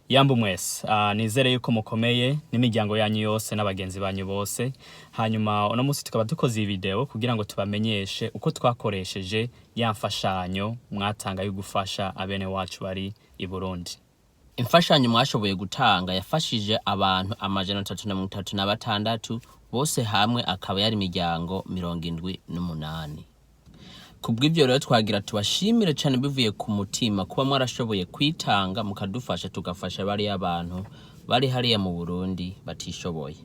Yambu mwese, nizere yuko mukomeye n'imiryango yanyu yose n'abagenzi banyu bose. Hanyuma uno munsi tukaba dukoze iyi video kugira ngo tubamenyeshe uko twakoresheje ya mfashanyo mwatanga yo gufasha abene wacu bari i Burundi. Imfashanyo mwashoboye gutanga yafashije abantu amajana 336 bose hamwe akaba yari imiryango 78. Kubw'ivyo rero twagira tubashimire cyane bivuye ku mutima kuba mwarashoboye kwitanga mukadufasha tugafasha bari abantu bari hariya mu Burundi batishoboye.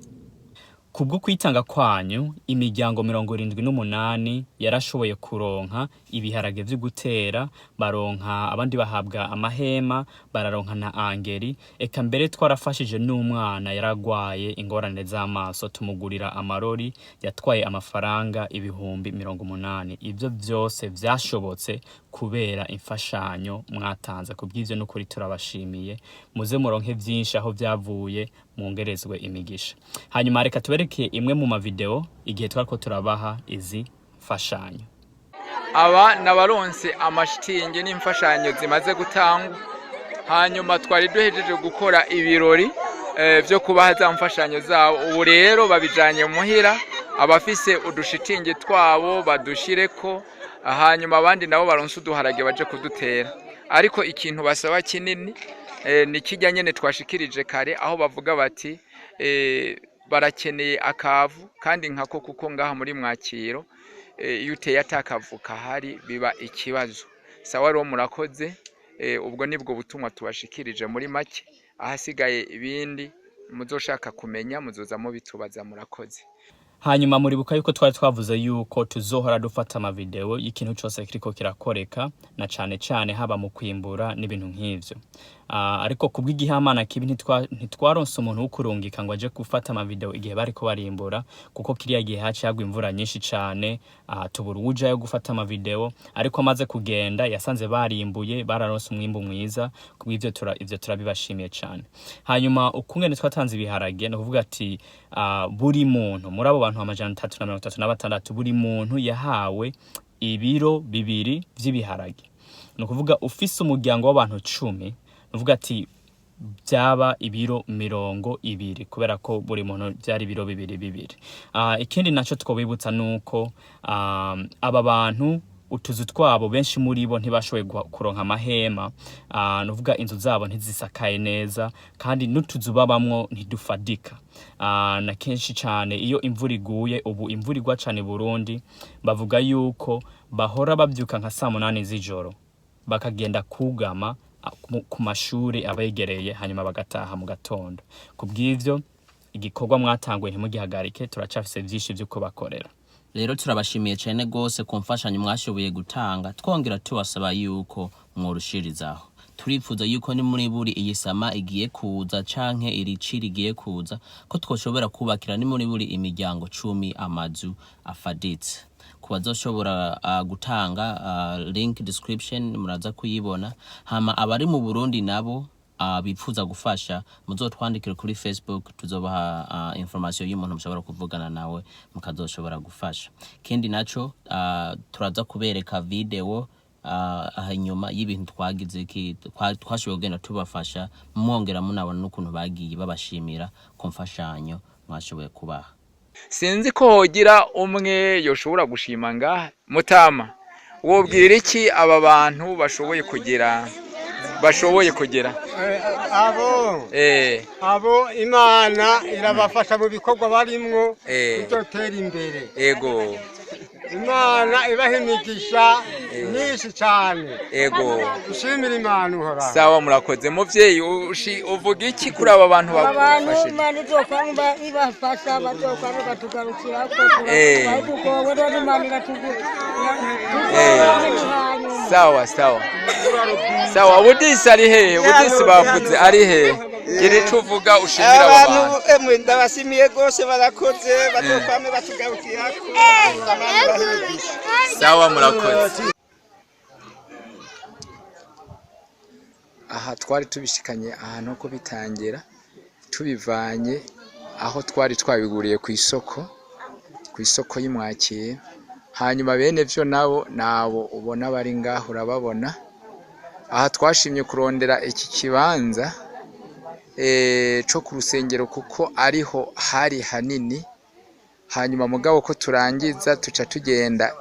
Kubwo kwitanga kwanyu imiryango 78 yarashoboye kuronka ibiharage vyo gutera, baronka abandi bahabwa amahema, bararonka na angeri, eka mbere twarafashije n'umwana yaragwaye ingorane z'amaso tumugurira amarori yatwaye amafaranga ibihumbi 80. Ivyo byose vyashobotse kubera imfashanyo mwatanze. Kubw'ivyo n'ukuri turabashimiye, muze muronke vyinshi aho vyavuye mwongerezwe imigisha. Hanyuma reka tubereke imwe mu mavideo igihe twariko turabaha izi mfashanyo. Aba nabaronse amashitingi n'imfashanyo zimaze gutangwa, hanyuma twari duhejeje gukora ibirori vyo kubaha za mfashanyo zabo. Ubu rero babijanye muhira, abafise udushitingi twabo badushireko, hanyuma abandi nabo baronse uduharage baje kudutera. Ariko ikintu basaba kinini ni kijya nyene twashikirije kare, aho bavuga bati barakeneye akavu kandi nkako kuko ngaha muri Mwakiro iyo uteye atakavu kahari biba ikibazo. Sawa rero murakoze, ubwo nibwo butumwa tubashikirije muri make. Ahasigaye ibindi muzoshaka kumenya muzozamo bitubaza. Murakoze. Hanyuma muribuka yuko twari twavuze yuko tuzohora dufata ama video y'ikintu cyose kiriko kirakoreka, na cane haba mu kwimbura n'ibintu nk'ivyo. Ariko kubw'igihamana kibi ntitwaronse umuntu ukurungika ngo aje gufata ama video igihe bariko barimbura, kuko kiriya gihe haci yagwa imvura nyinshi cane, tubura uja yo gufata ama video. Ariko amaze kugenda yasanze barimbuye, bararonse umwimbu mwiza. Kubw'ivyo ivyo turabibashimiye cane. Hanyuma ukungene twatanze ibiharage no kuvuga ati buri muntu muri abo bantu amajana 336 buri muntu yahawe ibiro 2 vy'ibiharage. No kuvuga ufise umuryango w'abantu 10, nuvuga ati byaba ibiro 20 kubera ko buri muntu byari ibiro 2. Ikindi naco twobibutsa nuko aba bantu utuzu twabo benshi muri bo ntibashoboye kuronka amahema, nuvuga inzu zabo ntizisakaye neza, kandi n'utuzu babamwo ntidufadika. Na kenshi cyane iyo imvura iguye, ubu imvura igwa cyane Burundi, bavuga yuko bahora bavyuka nka 8 z'ijoro bakagenda kugama ku mashuri abegereye, hanyuma bagataha mu gatondo. Kubw'ivyo igikorwa mwatangwe ntimugihagarike, turacafise vyinshi vyo kubakorera. Rero turabashimiye cyane gose ku mfashanyo mwashoboye gutanga, twongera tubasaba yuko mworushirizaho. Turifuza yuko ni muri buri iyisama igiye kuza canke iriciri igiye kuza ko twoshobora kubakira ni muri buri imiryango 10 amazu afaditse. Kubazoshobora gutanga link description muraza kuyibona. Hama abari mu Burundi nabo bifuza gufasha muzotwandikira kuri Facebook, tuzobaha information y'umuntu mushobora kuvugana nawe mukazoshobora gufasha. Kindi naco turaza kubereka video hanyuma y'ibintu twagize twashoboye kugenda tubafasha, mwongera munabona n'ukuntu bagiye babashimira ku mfashanyo mwashoboye kubaha. Sinzi ko hogira umwe yoshobora gushima ngaha. Mutama, wobwira iki aba bantu bashoboye kugera abo Imana irabafasha mu bikorwa barimwo kuzotera imbere. Ego Imana ibaha imigisha nyinshi cyane. Ego ushimira Imana uhora. Sawa murakoze. Muvyeyi uvuga iki kuri aba bantu bagufashije? Imana izokwanga ibafasha, bazokwanga batugarukira ko kuko rero Imana iratugura. Sawa budisi ari he? Budisi bavuze ari he? Gire tuvuga ushimira abantu. Ndabashimiye gose, barakoze, bazokwame batugarukira ko. Sawa murakoze. Aha twari tubishikanye ahantu ko bitangira, tubivanye aho twari twabiguriye ku isoko y'Imwakiro. Hanyuma bene vyo nabo ubona bari ngaho urababona. Aha twashimye kurondera iki kibanza co ku rusengero kuko ariho hari hanini, hanyuma mugabo ko turangiza tuca tugenda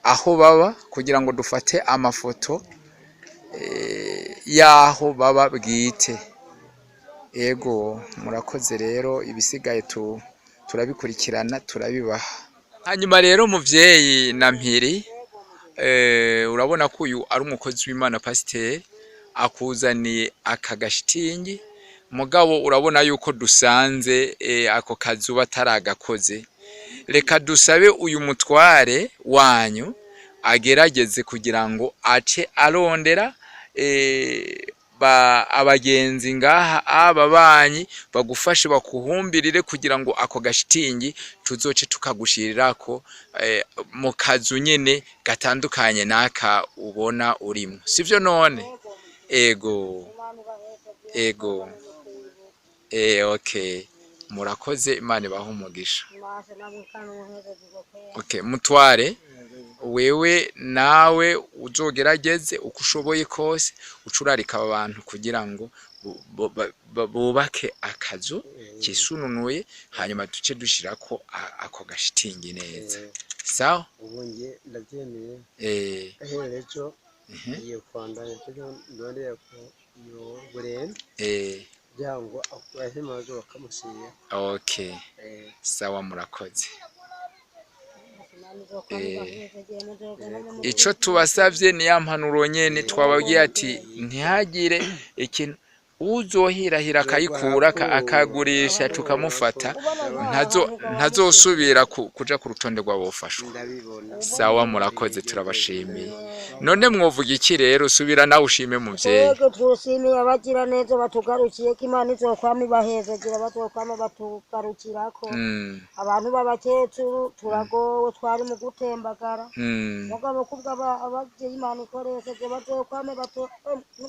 aho baba kugira ngo dufate amafoto yaho baba bwite. Ego murakoze rero, ibisigaye turabikurikirana turabibaha. Hanyuma rero muvyeyi na mpiri, urabona ko uyu ari umukozi w'Imana pasiteri akuzaniye aka gashitingi, mugabo urabona yuko dusanze ako kazu bataragakoze. Reka dusabe uyu mutware wanyu agerageze kugira ngo ace arondera abagenzi ngaha ababanyi bagufashe bakuhumbirire kugira ngo ako gashitingi tuzoce tukagushirirako mu kazu nyene gatandukanye naka ubona urimo, sivyo none? Ego okay, murakoze, Imana ibahe umugisha. Okay, mutware wewe nawe uzogerageze uko ushoboye kose ucurarika abantu kugira ngo bubake akazu kisununuye, hanyuma duce dushirako ako gashitingi neza. Sawa? Ubunye ndabyemeye. Ejo iyo kwandanya cyo ndondeye ko yo burende. Byango ahema zo bakamusiye. Okay. Sawa murakoze. Ico tubasavye ni ya mpanuro nyene twababwiye ati ntihagire ikintu uzohirahira akayikura akagurisha tukamufata, ntazosubira kuja ku rutonde rw'abofashwa. Sawa murakoze, turabashimiye. None mwovuga iki rero? Subira nawe ushime muvyeyi. Yego turushimiye abagira neza batugarukiye ko Imana izokwama ibahezagira, bazokwama batugarukirako. Abantu b'abakecuru turagowe, twari mu gutembagara, mugabo kubwa abavyeyi Imana ikoresheje bazokwame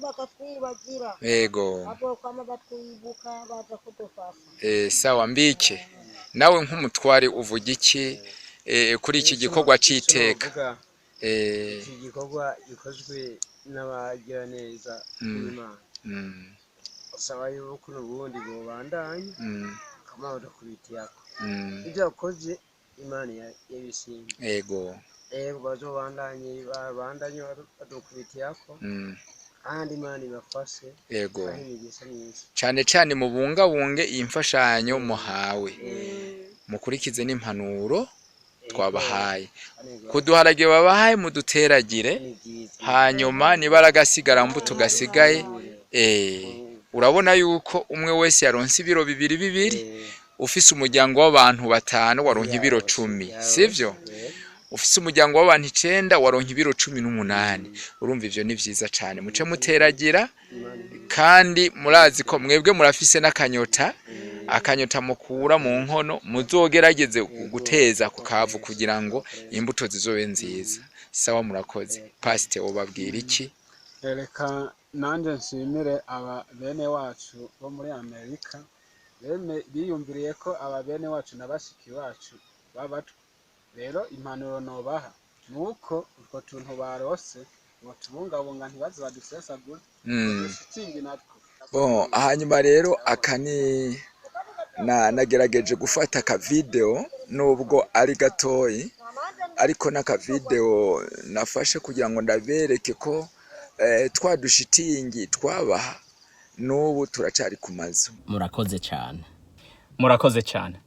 bakatwibagira. Yego bazokwama batwibuka baza kudufasha. Sawa mbike, nawe nk'umutware uvuga iki kuri iki gikorwa c'iteka? Iki gikorwa gikozwe n'abagira neza Imana. Usaba yuko n'ubundi bobandanye kamaro kubitiyako. Ibyo yakoze Imana yabishimye. Yego bazobandanye badukubitiyako. Kandi Imana ibafashe. Yego cyane cyane mubungabunge iyi mfashanyo muhawe, mukurikize n'impanuro twabahaye. Kuduharage babahaye muduteragire, hanyuma nibaragasigara mbuto gasigaye. Urabona yuko umwe wese yaronse ibiro bibiri, ufise umuryango w'abantu 5 waronka ibiro 10, sivyo? Ufise umuryango w'abantu 9 waronka ibiro 18. Urumva ivyo ni vyiza cyane, muce muteragira, kandi murazi ko mwebwe murafise n'akanyota mukura mu nkono, muzogerageze guteza ku kavu kugira ngo imbuto zizobe nziza. Sawa murakoze. Pastor ubabwira iki? Reka nanje nshimire aba bene wacu bo muri Amerika, biyumviriye ko aba bene wacu nabashiki wacu babatwa. Rero impanuro nobaha nuko utwo tuntu barose ngo tubungabunga ntibaze badusesagura. Hanyuma rero akani nagerageje gufata ka video nubwo ari gatoyi, ariko naka video nafashe kugira ngo ndabereke ko twadushitingi twabaha n'ubu turacari ku mazu. Murakoze cyane. Murakoze cyane.